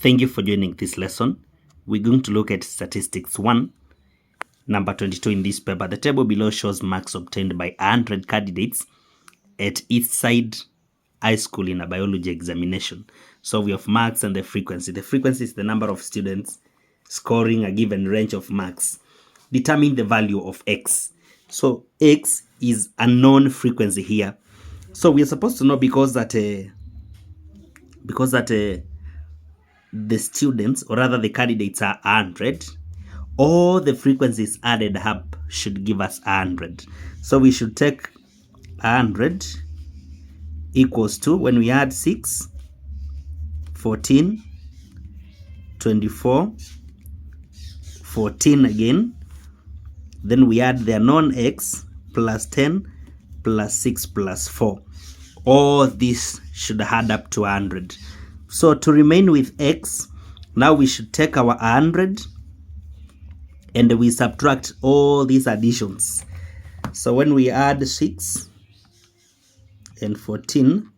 Thank you for joining this lesson. We're going to look at statistics 1, number 22 in this paper. The table below shows marks obtained by 100 candidates at East Side High School in a biology examination. So we have marks and the frequency. The frequency is the number of students scoring a given range of marks. Determine the value of x. So x is a known frequency here. So we are supposed to know because that the students, or rather the candidates, are 100, all the frequencies added up should give us 100. So we should take 100 equals to, when we add 6, 14, 24, 14 again, then we add their non-x plus 10 plus 6 plus 4. All this should add up to 100. So to remain with x, now we should take our 100 and we subtract all these additions. So when we add 6 and 14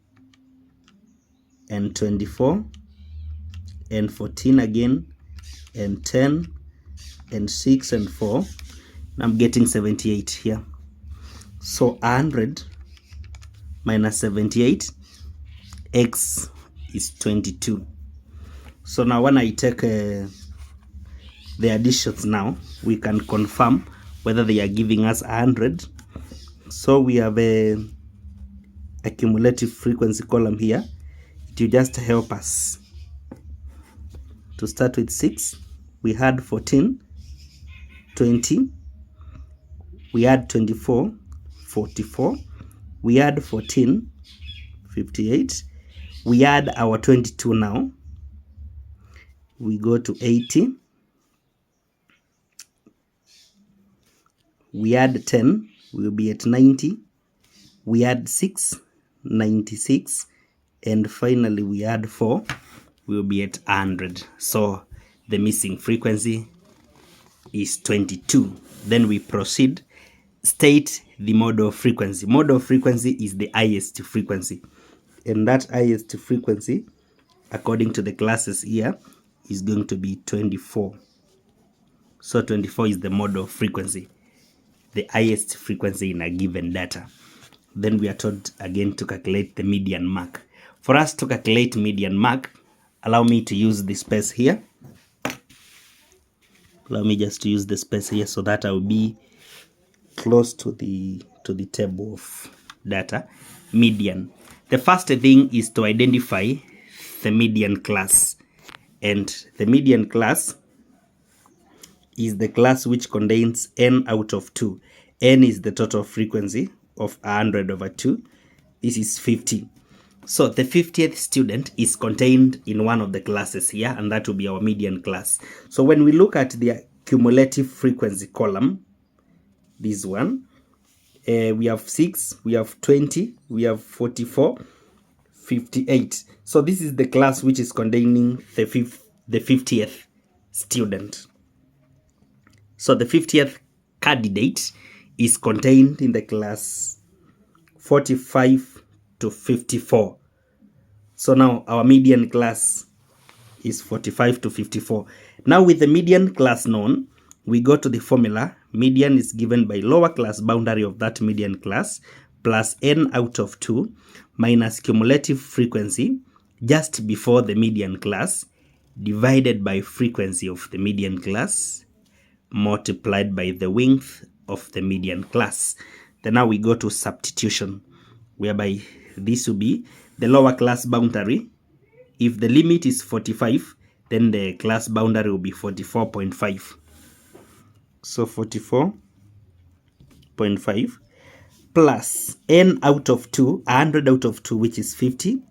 and 24 and 14 again and 10 and 6 and 4, I'm getting 78 here. So 100 minus 78, x is 22. So now when I take the additions, now we can confirm whether they are giving us 100. So we have a cumulative frequency column here. It will just help us. To start with 6, we had 14, 20, we had 24, 44, we had 14, 58, we add our 22 now, we go to 80, we add 10, we'll be at 90, we add 6, 96, and finally we add 4, we'll be at 100. So the missing frequency is 22. Then we proceed. State the modal frequency. Modal frequency is the highest frequency, and that highest frequency, according to the classes here, is going to be 24. So 24 is the modal frequency, the highest frequency in a given data. Then we are told again to calculate the median mark. For us to calculate median mark, allow me to use the space here. Allow me just to use the space here so that I will be close to the table of data. Median. The first thing is to identify the median class, and the median class is the class which contains n out of 2. N is the total frequency of 100 over 2. This is 50. So the 50th student is contained in one of the classes here, and that will be our median class. So when we look at the cumulative frequency column, this one, we have 6, we have 20, we have 44, 58. So this is the class which is containing the 50th student. So the 50th candidate is contained in the class 45 to 54. So now our median class is 45 to 54. Now with the median class known, we go to the formula. Median is given by lower class boundary of that median class plus n out of 2 minus cumulative frequency just before the median class divided by frequency of the median class multiplied by the width of the median class. Then now we go to substitution, whereby this will be the lower class boundary. If the limit is 45, then the class boundary will be 44.5. So 44.5 plus n out of 2, 100 out of 2, which is 50,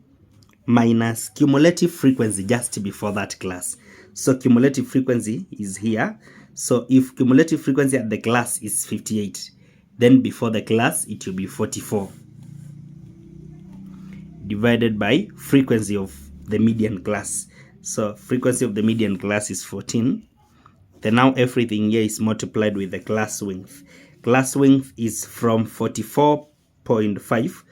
minus cumulative frequency just before that class. So cumulative frequency is here. So if cumulative frequency at the class is 58, then before the class it will be 44, divided by frequency of the median class. So frequency of the median class is 14. Then now everything here is multiplied with the class width. Class width is from 44.5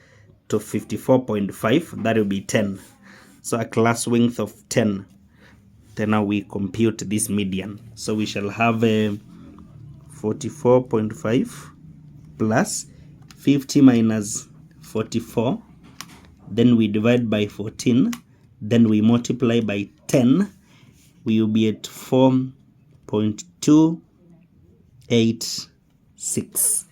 to 54.5. That will be 10. So a class width of 10 then now we compute this median. So we shall have a 44.5 plus 50 minus 44, then we divide by 14, then we multiply by 10, we will be at 4.286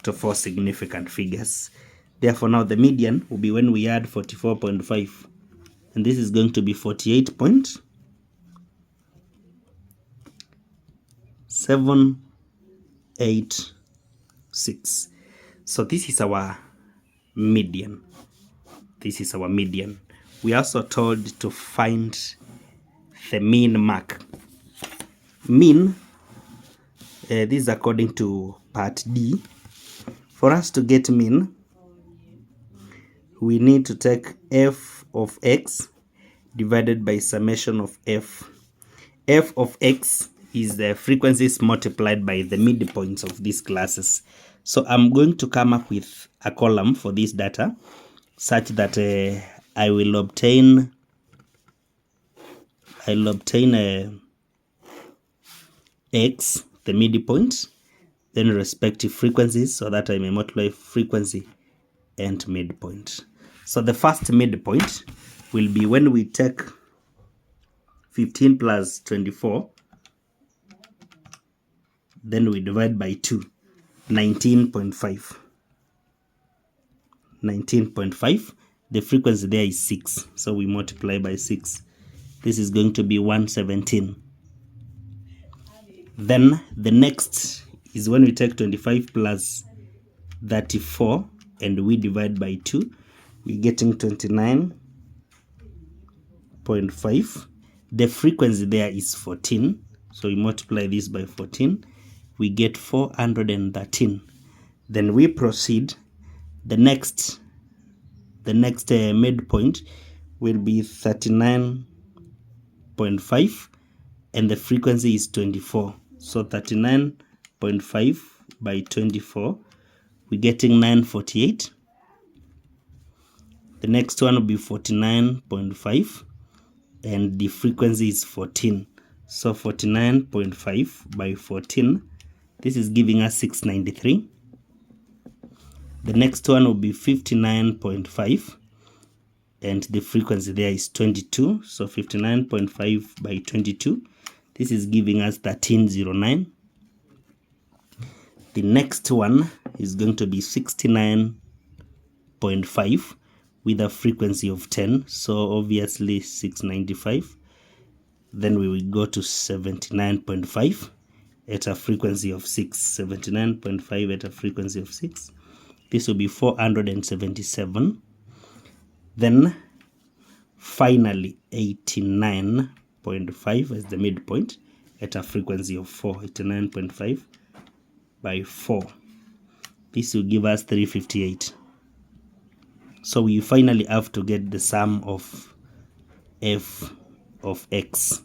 to 4 significant figures. Therefore now the median will be when we add 44.5, and this is going to be 48.786. So this is our median. This is our median. We are also told to find the mean mark. Mean, this is according to part D. For us to get mean, we need to take f of x divided by summation of f. F of x is the frequencies multiplied by the midpoints of these classes. So I'm going to come up with a column for this data such that I will obtain x, the midpoint, then respective frequencies, so that I may multiply frequency and midpoint. So the first midpoint will be when we take 15 plus 24, then we divide by 2, 19.5. 19.5, the frequency there is 6, so we multiply by 6. This is going to be 117. Then the next is when we take 25 plus 34 and we divide by 2, we're getting 29.5. The frequency there is 14, so we multiply this by 14, we get 413. Then we proceed. The next midpoint will be 39.5 and the frequency is 24. So 39.5 by 24, we're getting 948. The next one will be 49.5 and the frequency is 14. So 49.5 by 14, this is giving us 693. The next one will be 59.5 and the frequency there is 22. So 59.5 by 22, this is giving us 1309. The next one is going to be 69.5 with a frequency of 10, so obviously 695. Then we will go to 79.5 at a frequency of 6. 79.5 at a frequency of 6. This will be 477. Then finally 89.5 as the midpoint at a frequency of 4. 89.5 by 4. This will give us 358. So we finally have to get the sum of f of x.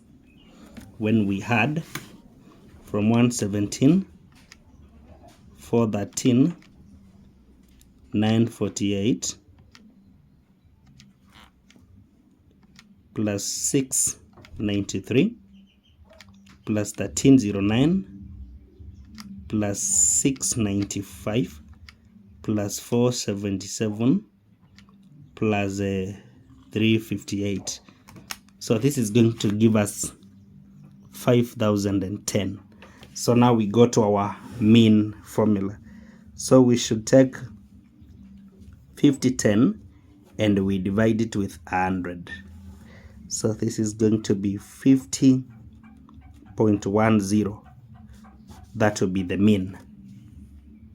When we had from 117, 413, 948 plus 693 plus 1309 plus 695 plus 477 plus 358. So this is going to give us 5010. So now we go to our mean formula. So we should take 5010 and we divide it with 100. So this is going to be 50.10. That will be the mean.